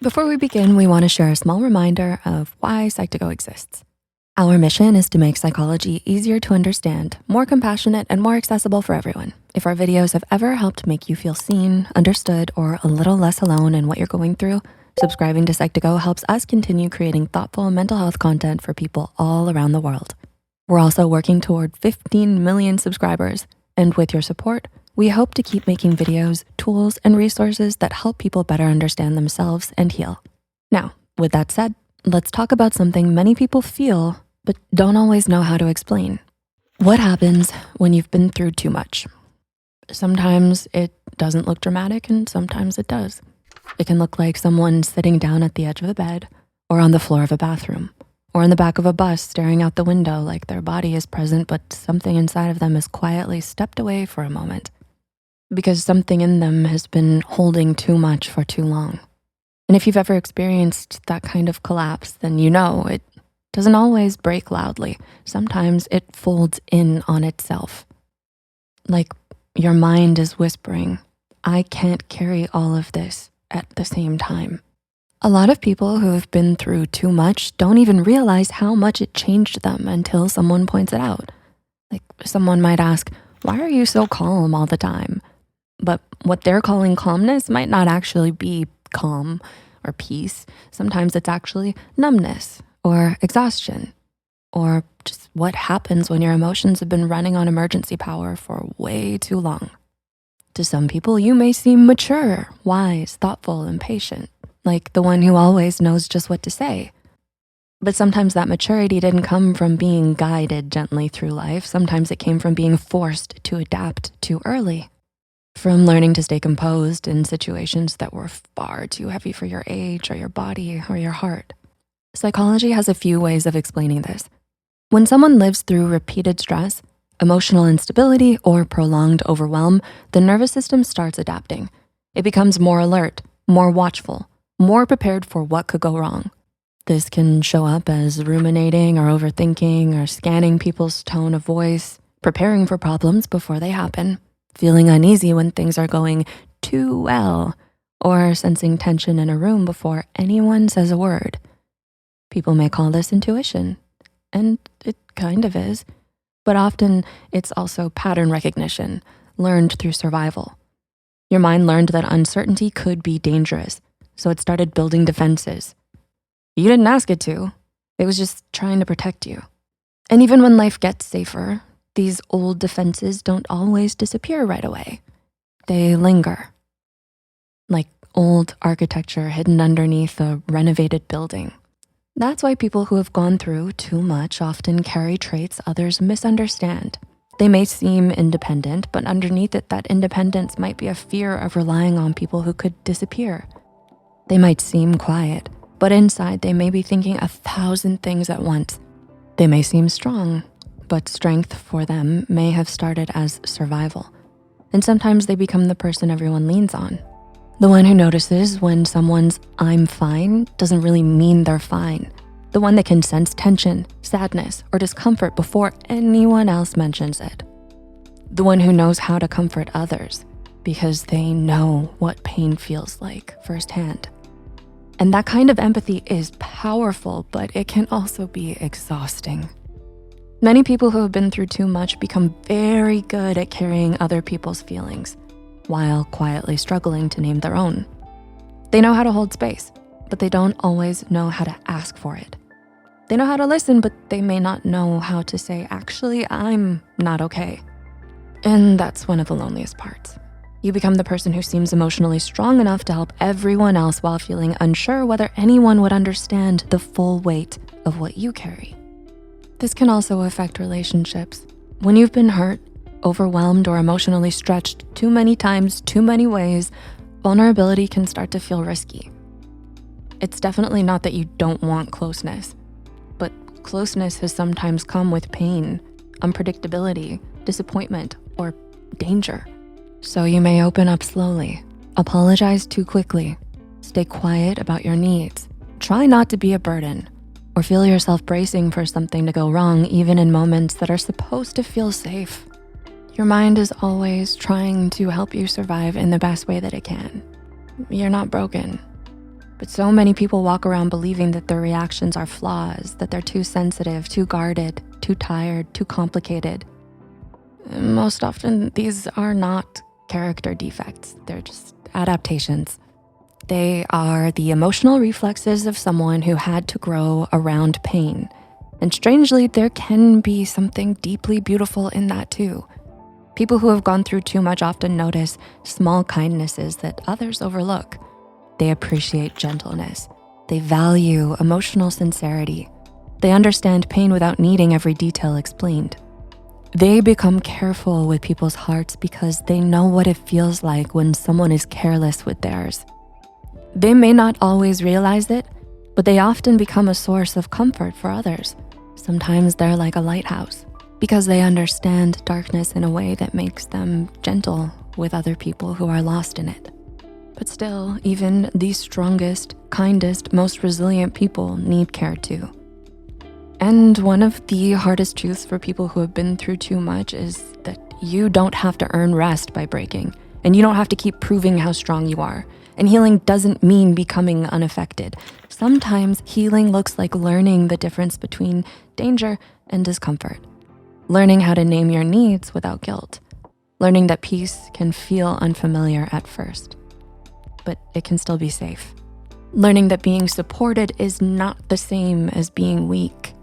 Before we begin, we wanna share a small reminder of why Psych2Go exists. Our mission is to make psychology easier to understand, more compassionate, and more accessible for everyone. If our videos have ever helped make you feel seen, understood, or a little less alone in what you're going through, subscribing to Psych2Go helps us continue creating thoughtful mental health content for people all around the world. We're also working toward 15 million subscribers, and with your support, we hope to keep making videos, tools, and resources that help people better understand themselves and heal. Now, with that said, let's talk about something many people feel, but don't always know how to explain. What happens when you've been through too much? Sometimes it doesn't look dramatic, and sometimes it does. It can look like someone sitting down at the edge of a bed, or on the floor of a bathroom, or in the back of a bus staring out the window like their body is present, but something inside of them is quietly stepped away for a moment, because something in them has been holding too much for too long. And if you've ever experienced that kind of collapse, then you know it doesn't always break loudly. Sometimes it folds in on itself. Like your mind is whispering, I can't carry all of this at the same time. A lot of people who have been through too much don't even realize how much it changed them until someone points it out. Like someone might ask, why are you so calm all the time? But what they're calling calmness might not actually be calm or peace. Sometimes it's actually numbness or exhaustion, or just what happens when your emotions have been running on emergency power for way too long. To some people, you may seem mature, wise, thoughtful, and patient, like the one who always knows just what to say. But sometimes that maturity didn't come from being guided gently through life. Sometimes it came from being forced to adapt too early. From learning to stay composed in situations that were far too heavy for your age or your body or your heart. Psychology has a few ways of explaining this. When someone lives through repeated stress, emotional instability, or prolonged overwhelm, the nervous system starts adapting. It becomes more alert, more watchful, more prepared for what could go wrong. This can show up as ruminating or overthinking or scanning people's tone of voice, preparing for problems before they happen, feeling uneasy when things are going too well, or sensing tension in a room before anyone says a word. People may call this intuition, and it kind of is, but often it's also pattern recognition, learned through survival. Your mind learned that uncertainty could be dangerous, so it started building defenses. You didn't ask it to. It was just trying to protect you. And even when life gets safer, these old defenses don't always disappear right away. They linger, like old architecture hidden underneath a renovated building. That's why people who have gone through too much often carry traits others misunderstand. They may seem independent, but underneath it, that independence might be a fear of relying on people who could disappear. They might seem quiet, but inside they may be thinking 1,000 things at once. They may seem strong, but strength for them may have started as survival. And sometimes they become the person everyone leans on. The one who notices when someone's I'm fine doesn't really mean they're fine. The one that can sense tension, sadness, or discomfort before anyone else mentions it. The one who knows how to comfort others because they know what pain feels like firsthand. And that kind of empathy is powerful, but it can also be exhausting. Many people who have been through too much become very good at carrying other people's feelings while quietly struggling to name their own. They know how to hold space, but they don't always know how to ask for it. They know how to listen, but they may not know how to say, actually, I'm not okay. And that's one of the loneliest parts. You become the person who seems emotionally strong enough to help everyone else while feeling unsure whether anyone would understand the full weight of what you carry. This can also affect relationships. When you've been hurt, overwhelmed, or emotionally stretched too many times, too many ways, vulnerability can start to feel risky. It's definitely not that you don't want closeness, but closeness has sometimes come with pain, unpredictability, disappointment, or danger. So you may open up slowly, apologize too quickly, stay quiet about your needs, try not to be a burden, or feel yourself bracing for something to go wrong even in moments that are supposed to feel safe. Your mind is always trying to help you survive in the best way that it can. You're not broken, But so many people walk around believing that their reactions are flaws, that they're too sensitive, too guarded, too tired, too complicated. Most often, these are not character defects. They're just adaptations. They are the emotional reflexes of someone who had to grow around pain. And strangely, there can be something deeply beautiful in that too. People who have gone through too much often notice small kindnesses that others overlook. They appreciate gentleness. They value emotional sincerity. They understand pain without needing every detail explained. They become careful with people's hearts because they know what it feels like when someone is careless with theirs. They may not always realize it, but they often become a source of comfort for others. Sometimes they're like a lighthouse because they understand darkness in a way that makes them gentle with other people who are lost in it. But still, even the strongest, kindest, most resilient people need care too. And one of the hardest truths for people who have been through too much is that you don't have to earn rest by breaking, and you don't have to keep proving how strong you are. And healing doesn't mean becoming unaffected. Sometimes healing looks like learning the difference between danger and discomfort, learning how to name your needs without guilt, learning that peace can feel unfamiliar at first, but it can still be safe. Learning that being supported is not the same as being weak.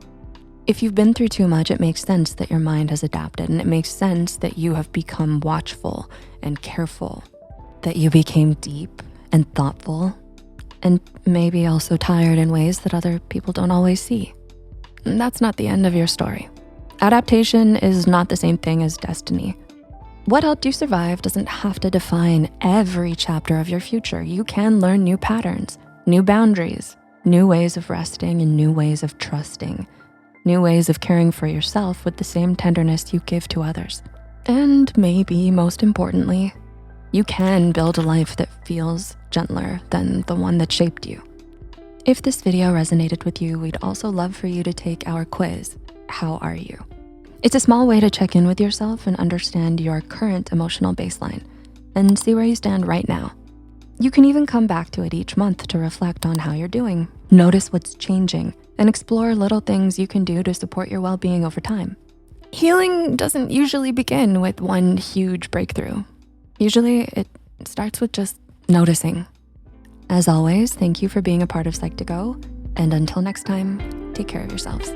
If you've been through too much, it makes sense that your mind has adapted, and it makes sense that you have become watchful and careful, that you became deep and thoughtful, and maybe also tired in ways that other people don't always see. And that's not the end of your story. Adaptation is not the same thing as destiny. What helped you survive doesn't have to define every chapter of your future. You can learn new patterns, new boundaries, new ways of resting, and new ways of trusting, new ways of caring for yourself with the same tenderness you give to others. And maybe most importantly, you can build a life that feels gentler than the one that shaped you. If this video resonated with you, we'd also love for you to take our quiz, How Are You? It's a small way to check in with yourself and understand your current emotional baseline and see where you stand right now. You can even come back to it each month to reflect on how you're doing, notice what's changing, and explore little things you can do to support your well-being over time. Healing doesn't usually begin with one huge breakthrough. Usually it starts with just noticing. As always, thank you for being a part of Psych2Go, and until next time, take care of yourselves.